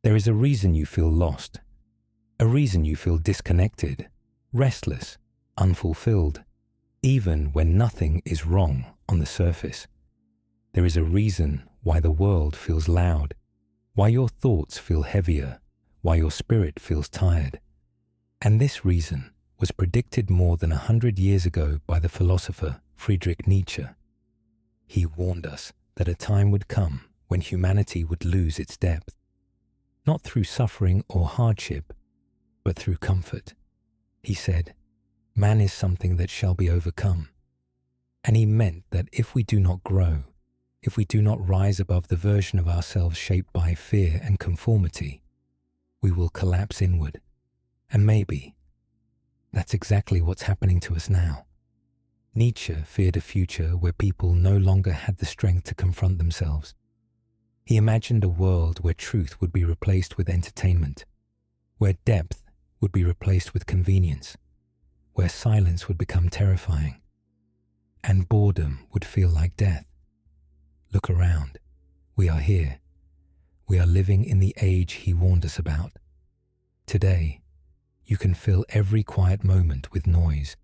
There is a reason you feel lost, a reason you feel disconnected, restless, unfulfilled, even when nothing is wrong on the surface. There is a reason why the world feels loud, why your thoughts feel heavier, why your spirit feels tired. And this reason was predicted more than 100 years ago by the philosopher Friedrich Nietzsche. He warned us that a time would come when humanity would lose its depth, not through suffering or hardship, but through comfort. He said, "Man is something that shall be overcome." And he meant that if we do not grow, if we do not rise above the version of ourselves shaped by fear and conformity, we will collapse inward. And maybe that's exactly what's happening to us now. Nietzsche feared a future where people no longer had the strength to confront themselves. He imagined a world where truth would be replaced with entertainment, where depth would be replaced with convenience, where silence would become terrifying, and boredom would feel like death. Look around. We are here. We are living in the age he warned us about. Today, you can fill every quiet moment with noise.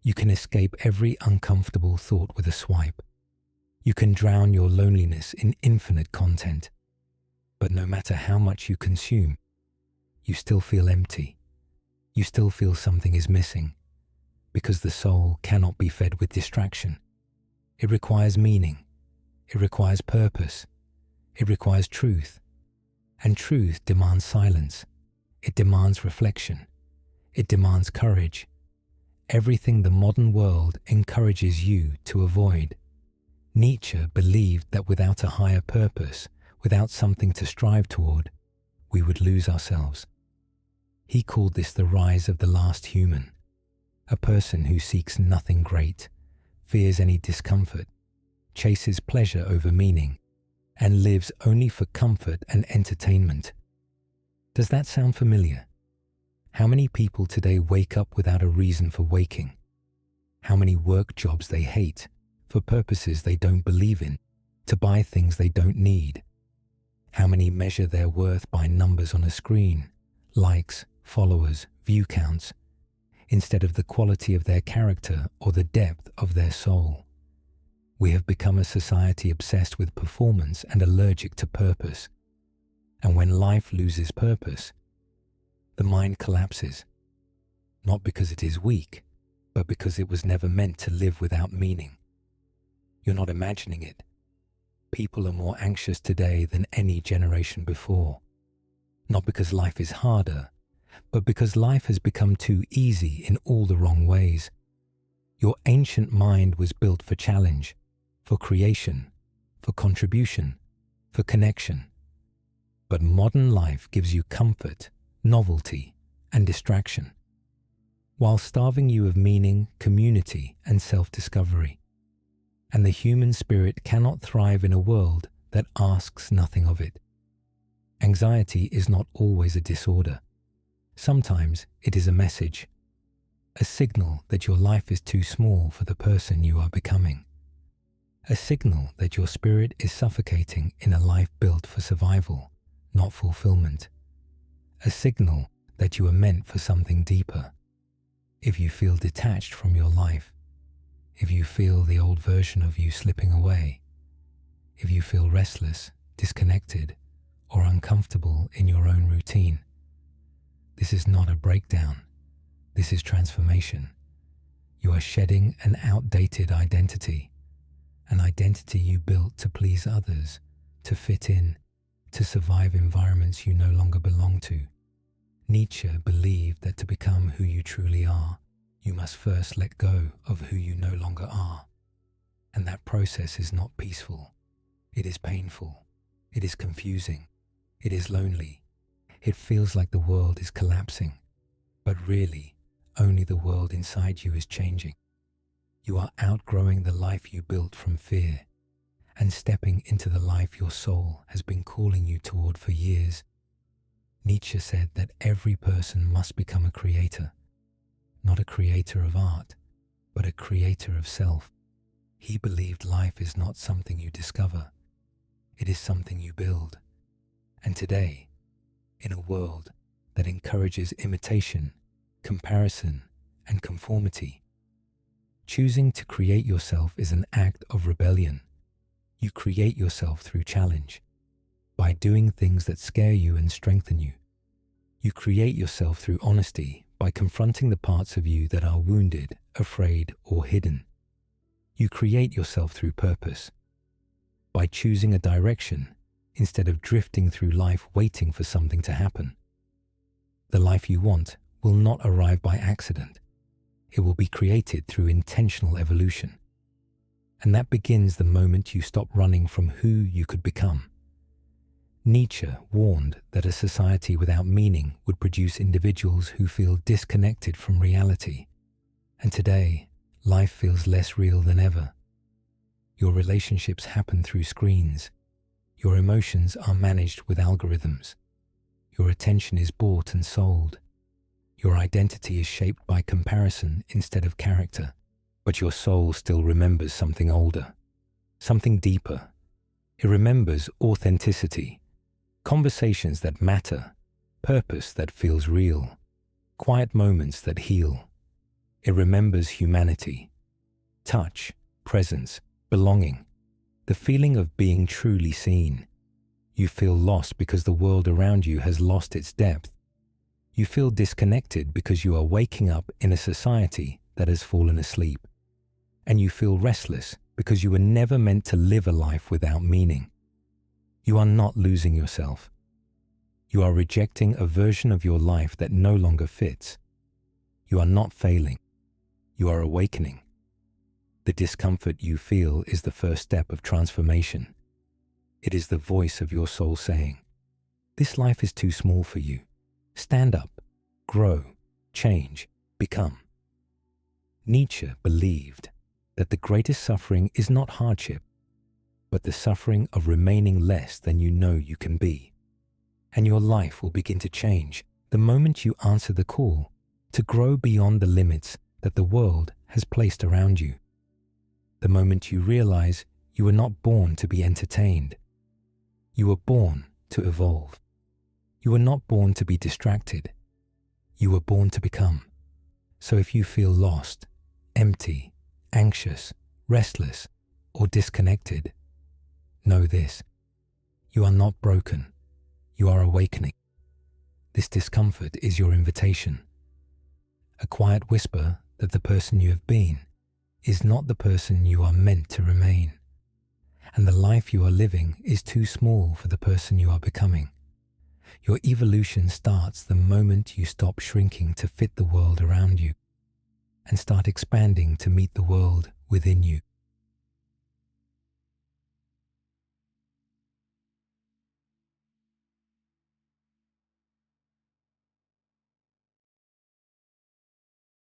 You can escape every uncomfortable thought with a swipe. You can drown your loneliness in infinite content. But no matter how much you consume, you still feel empty. You still feel something is missing, because the soul cannot be fed with distraction. It requires meaning. It requires purpose. It requires truth. And truth demands silence. It demands reflection. It demands courage. Everything the modern world encourages you to avoid. Nietzsche believed that without a higher purpose, without something to strive toward, we would lose ourselves. He called this the rise of the last human, a person who seeks nothing great, fears any discomfort, chases pleasure over meaning, and lives only for comfort and entertainment. Does that sound familiar? How many people today wake up without a reason for waking? How many work jobs they hate, for purposes they don't believe in, to buy things they don't need? How many measure their worth by numbers on a screen, likes, followers, view counts, instead of the quality of their character or the depth of their soul? We have become a society obsessed with performance and allergic to purpose. And when life loses purpose, the mind collapses, not because it is weak, but because it was never meant to live without meaning. You're not imagining it. People are more anxious today than any generation before, not because life is harder, but because life has become too easy in all the wrong ways. Your ancient mind was built for challenge, for creation, for contribution, for connection. But modern life gives you comfort, novelty, and distraction, while starving you of meaning, community, and self-discovery. And the human spirit cannot thrive in a world that asks nothing of it. Anxiety is not always a disorder. Sometimes it is a message, a signal that your life is too small for the person you are becoming, a signal that your spirit is suffocating in a life built for survival, not fulfillment, a signal that you are meant for something deeper. If you feel detached from your life, if you feel the old version of you slipping away, if you feel restless, disconnected, or uncomfortable in your own routine, this is not a breakdown. This is transformation. You are shedding an outdated identity, an identity you built to please others, to fit in, to survive environments you no longer belong to. Nietzsche believed that to become who you truly are, you must first let go of who you no longer are. And that process is not peaceful. It is painful. It is confusing. It is lonely. It feels like the world is collapsing. But really, only the world inside you is changing. You are outgrowing the life you built from fear and stepping into the life your soul has been calling you toward for years. Nietzsche said that every person must become a creator, not a creator of art, but a creator of self. He believed life is not something you discover. It is something you build. And today, In a world that encourages imitation, comparison, and conformity, choosing to create yourself is an act of rebellion. You create yourself through challenge, by doing things that scare you and strengthen you. You create yourself through honesty, by confronting the parts of you that are wounded, afraid, or hidden. You create yourself through purpose, by choosing a direction instead of drifting through life waiting for something to happen. The life you want will not arrive by accident. It will be created through intentional evolution. And that begins the moment you stop running from who you could become. Nietzsche warned that a society without meaning would produce individuals who feel disconnected from reality. And today, life feels less real than ever. Your relationships happen through screens. Your emotions are managed with algorithms. Your attention is bought and sold. Your identity is shaped by comparison instead of character. But your soul still remembers something older, something deeper. It remembers authenticity, conversations that matter, purpose that feels real, quiet moments that heal. It remembers humanity, touch, presence, belonging, the feeling of being truly seen. You feel lost because the world around you has lost its depth. You feel disconnected because you are waking up in a society that has fallen asleep. And you feel restless because you were never meant to live a life without meaning. You are not losing yourself. You are rejecting a version of your life that no longer fits. You are not failing. You are awakening. The discomfort you feel is the first step of transformation. It is the voice of your soul saying, "This life is too small for you. Stand up, grow, change, become." Nietzsche believed that the greatest suffering is not hardship, but the suffering of remaining less than you know you can be. And your life will begin to change the moment you answer the call to grow beyond the limits that the world has placed around you. The moment you realize you were not born to be entertained. You were born to evolve. You were not born to be distracted. You were born to become. So if you feel lost, empty, anxious, restless, or disconnected, know this: you are not broken. You are awakening. This discomfort is your invitation, a quiet whisper that the person you have been is not the person you are meant to remain, and the life you are living is too small for the person you are becoming. Your evolution starts the moment you stop shrinking to fit the world around you and start expanding to meet the world within you.